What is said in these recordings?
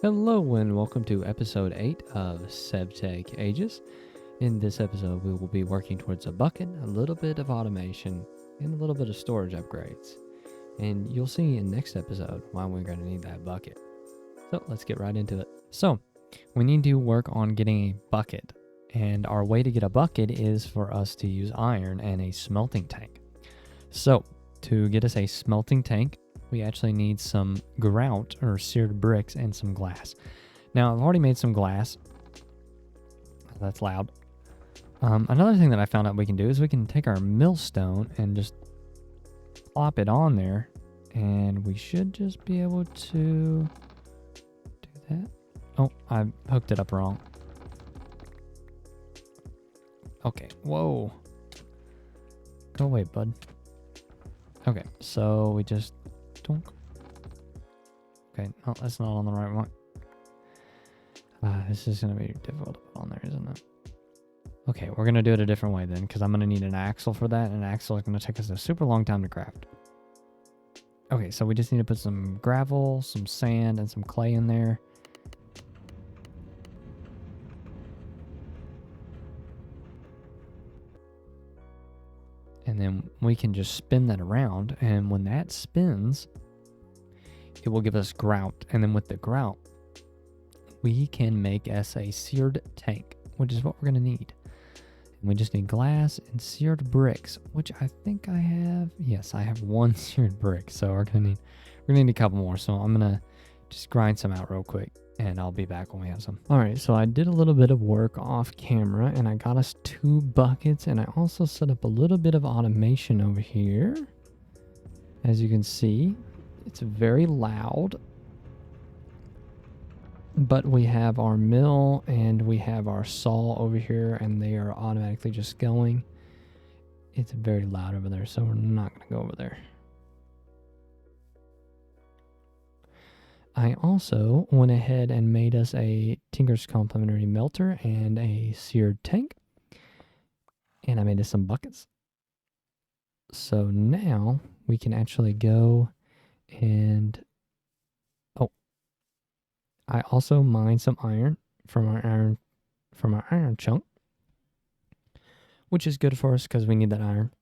Hello and welcome to episode 8 of SevTech Ages. In this episode, we will be working towards a bucket, a little bit of automation, and a little bit of storage upgrades. And you'll see in next episode why we're going to need that bucket. So let's get right into it. So we need to work on getting a bucket. And our way to get a bucket is for us to use iron and a smelting tank. So to get us a smelting tank, we actually need some grout or seared bricks and some glass. Now I've already made some glass. That's loud. Another thing that I found out we can do is we can take our millstone and just plop it on there, and we should just be able to do that. Oh, I hooked it up wrong. Okay, whoa. Go away, bud. Okay, so we just donk. Okay, no, that's not on the right one. This is going to be difficult to put on there, isn't it? Okay, we're going to do it a different way then, because I'm going to need an axle for that, and an axle is going to take us a super long time to craft. Okay, so we just need to put some gravel, some sand, and some clay in there. And then we can just spin that around, and when that spins, it will give us grout. And then with the grout, we can make us a seared tank, which is what we're going to need. And we just need glass and seared bricks, which I think I have. Yes, I have one seared brick, so we're going to need a couple more. So I'm going to just grind some out real quick, and I'll be back when we have some. All right, so I did a little bit of work off camera, and I got us 2 buckets, and I also set up a little bit of automation over here. As you can see, it's very loud, but we have our mill and we have our saw over here, and they are automatically just going. It's very loud over there, so we're not going to go over there. I also went ahead and made us a Tinker's Complementary Melter and a seared tank, and I made us some buckets. So now we can actually go and I also mined some iron from our iron chunk, which is good for us because we need that iron.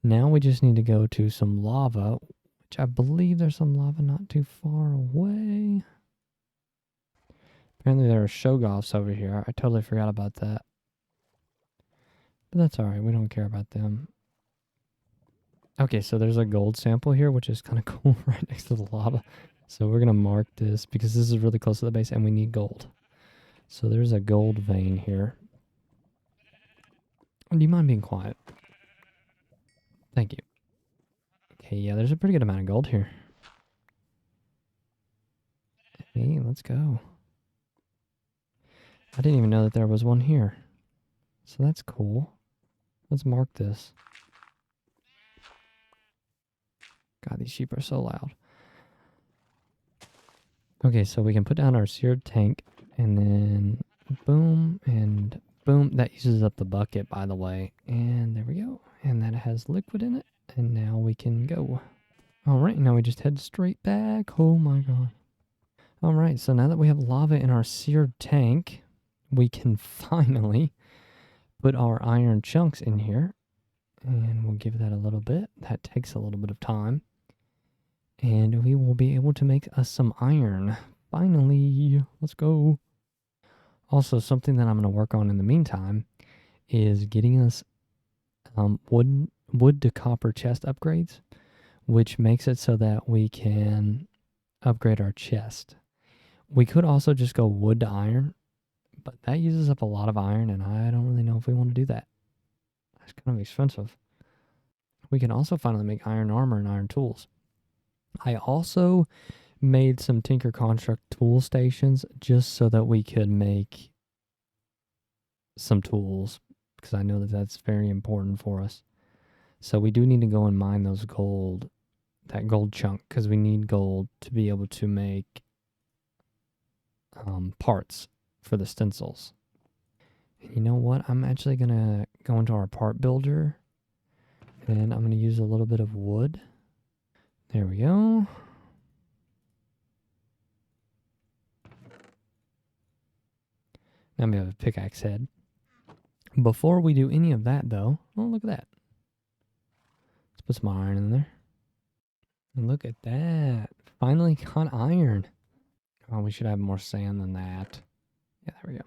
Now we just need to go to some lava, which I believe there's some lava not too far away. Apparently there are shogoffs over here. I totally forgot about that. But that's alright, we don't care about them. Okay, so there's a gold sample here, which is kind of cool right next to the lava. So we're going to mark this because this is really close to the base and we need gold. So there's a gold vein here. Do you mind being quiet? Thank you. Okay, yeah, there's a pretty good amount of gold here. Hey, let's go. I didn't even know that there was one here. So that's cool. Let's mark this. God, these sheep are so loud. Okay, so we can put down our seared tank, and then boom, and boom. That uses up the bucket, by the way. And there we go. And that has liquid in it. And now we can go. All right, now we just head straight back. Oh my God. All right, so now that we have lava in our seared tank, we can finally put our iron chunks in here. And we'll give that a little bit. That takes a little bit of time. And we will be able to make us some iron. Finally, let's go. Also, something that I'm going to work on in the meantime is getting us wood to copper chest upgrades, which makes it so that we can upgrade our chest. We could also just go wood to iron, but that uses up a lot of iron, and I don't really know if we want to do that. That's kind of expensive. We can also finally make iron armor and iron tools. I also made some Tinker Construct tool stations just so that we could make some tools, because I know that that's very important for us. So we do need to go and mine that gold chunk, because we need gold to be able to make parts for the stencils. And you know what? I'm actually going to go into our part builder, and I'm going to use a little bit of wood. There we go. Now we have a pickaxe head. Before we do any of that, though, oh, look at that. Let's put some iron in there. And look at that. Finally got iron. Oh, we should have more sand than that. Yeah, there we go.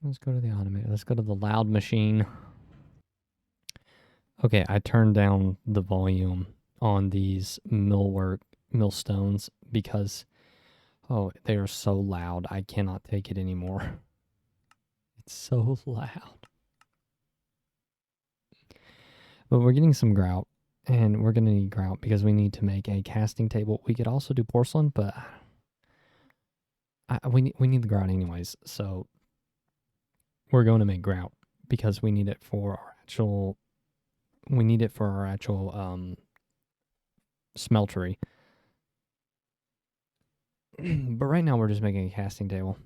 Let's go to the automator. Let's go to the loud machine. Okay, I turned down the volume on these millstones because, oh, they are so loud. I cannot take it anymore. It's so loud. But we're getting some grout, and we're going to need grout because we need to make a casting table. We could also do porcelain, but we need the grout anyways. So we're going to make grout because we need it for our actual smeltery. But right now we're just making a casting table.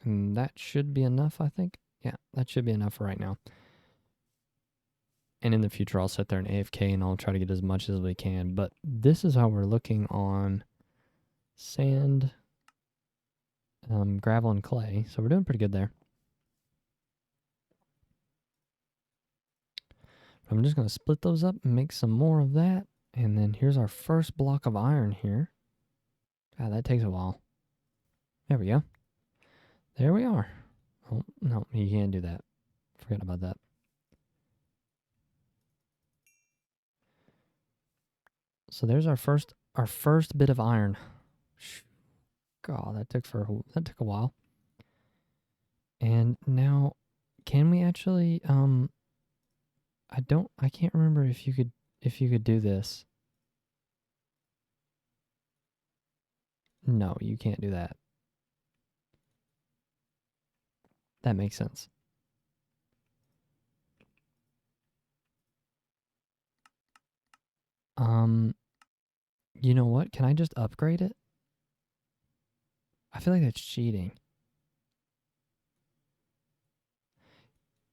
And that should be enough, I think. Yeah, that should be enough for right now. And in the future, I'll sit there and AFK and I'll try to get as much as we can. But this is how we're looking on sand, gravel, and clay. So we're doing pretty good there. I'm just going to split those up and make some more of that. And then here's our first block of iron here. God, that takes a while. There we go. There we are. Oh, no, you can't do that. Forget about that. So there's our first bit of iron. God, that took a while. And now, can we actually I can't remember if you could do this. No, you can't do that. That makes sense. You know what? Can I just upgrade it? I feel like that's cheating.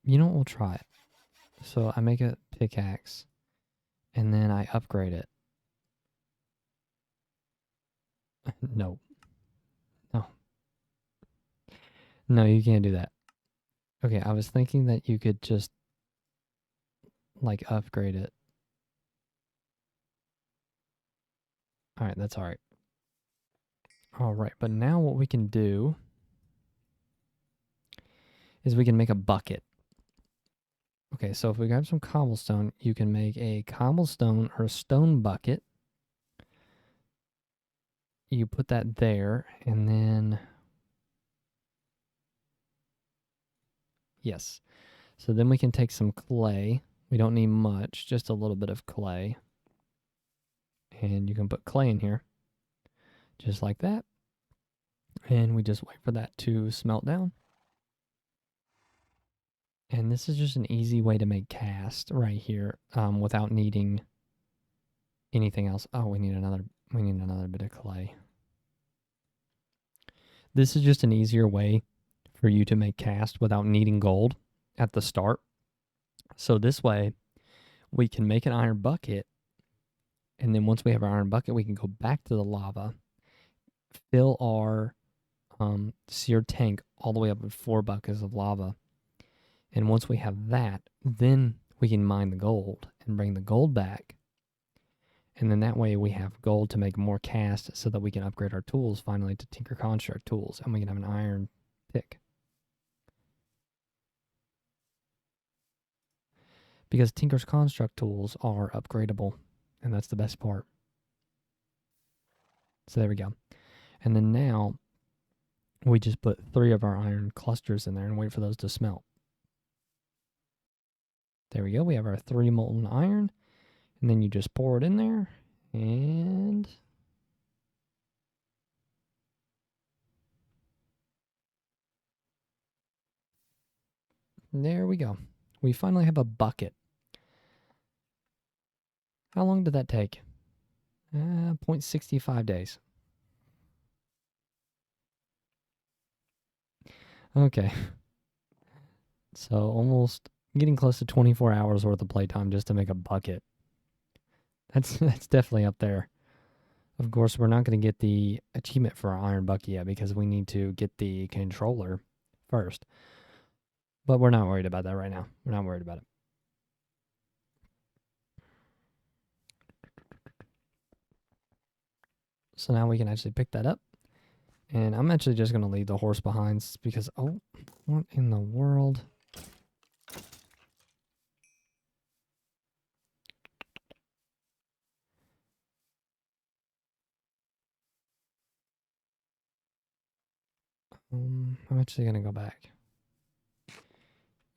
You know what? We'll try it. So I make a pickaxe, and then I upgrade it. No. No. No, you can't do that. Okay, I was thinking that you could just, like, upgrade it. Alright, that's alright. Alright, but now what we can do is we can make a bucket. Okay, so if we grab some cobblestone, you can make a cobblestone or a stone bucket. You put that there, and then... Yes. So then we can take some clay. We don't need much, just a little bit of clay. And you can put clay in here, just like that. And we just wait for that to smelt down. And this is just an easy way to make cast right here, without needing anything else. Oh, we need another bit of clay. This is just an easier way for you to make cast without needing gold at the start. So this way, we can make an iron bucket, and then once we have our iron bucket, we can go back to the lava, fill our seared tank all the way up with 4 buckets of lava. And once we have that, then we can mine the gold and bring the gold back. And then that way we have gold to make more cast so that we can upgrade our tools finally to Tinker Construct tools, and we can have an iron pick. Because Tinker's Construct tools are upgradable, and that's the best part. So there we go. And then now we just put 3 of our iron clusters in there and wait for those to smelt. There we go. We have our 3 molten iron. And then you just pour it in there. And there we go. We finally have a bucket. How long did that take? 0.65 days. Okay. So almost getting close to 24 hours worth of playtime just to make a bucket. That's definitely up there. Of course, we're not going to get the achievement for our iron bucket yet because we need to get the controller first. But we're not worried about that right now. We're not worried about it. So now we can actually pick that up. And I'm actually just going to leave the horse behind because, oh, what in the world? I'm actually going to go back.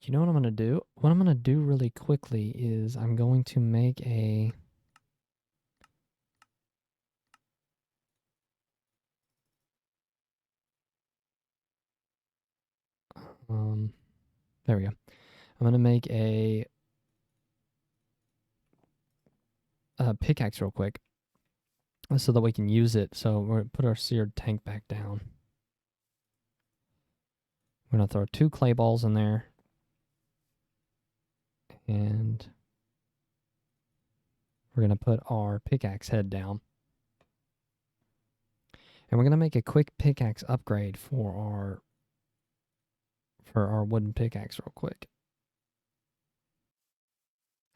You know what I'm going to do? What I'm going to do really quickly is I'm going to make a... there we go. I'm going to make a pickaxe real quick so that we can use it. So we're going to put our seared tank back down. We're going to throw 2 clay balls in there. And we're going to put our pickaxe head down. And we're going to make a quick pickaxe upgrade for our wooden pickaxe real quick.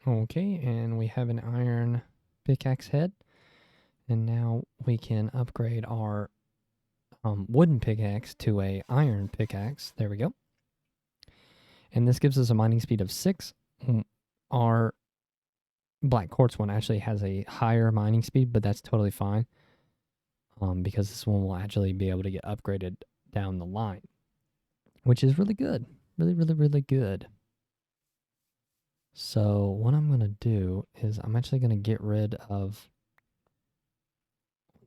Okay, and we have an iron pickaxe head. And now we can upgrade our wooden pickaxe to a iron pickaxe. There we go. And this gives us a mining speed of 6. Our black quartz one actually has a higher mining speed, but that's totally fine. Because this one will actually be able to get upgraded down the line, which is really good. Really, really, really good. So what I'm going to do is I'm actually going to get rid of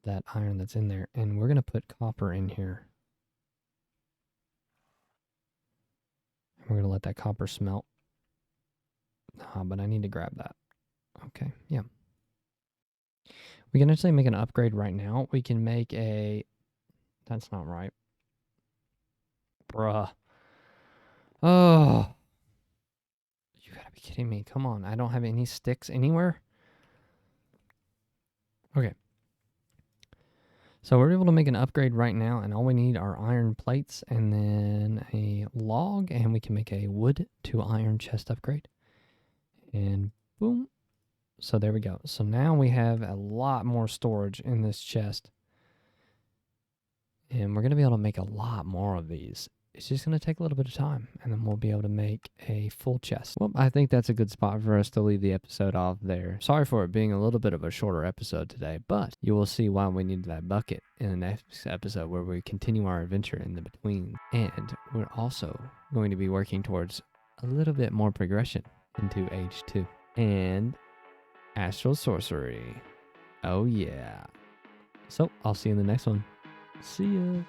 that iron that's in there, and we're going to put copper in here. And we're going to let that copper smelt. But I need to grab that. Okay, yeah. We can actually make an upgrade right now. We can make a... That's not right. Bruh. Oh. You gotta be kidding me. Come on. I don't have any sticks anywhere. Okay. So we're able to make an upgrade right now, and all we need are iron plates and then a log, and we can make a wood to iron chest upgrade. And boom. So there we go. So now we have a lot more storage in this chest. And we're going to be able to make a lot more of these. It's just going to take a little bit of time, and then we'll be able to make a full chest. Well, I think that's a good spot for us to leave the episode off there. Sorry for it being a little bit of a shorter episode today, but you will see why we need that bucket in the next episode where we continue our adventure in the between. And we're also going to be working towards a little bit more progression into Age 2. And Astral Sorcery. Oh yeah. So, I'll see you in the next one. See ya.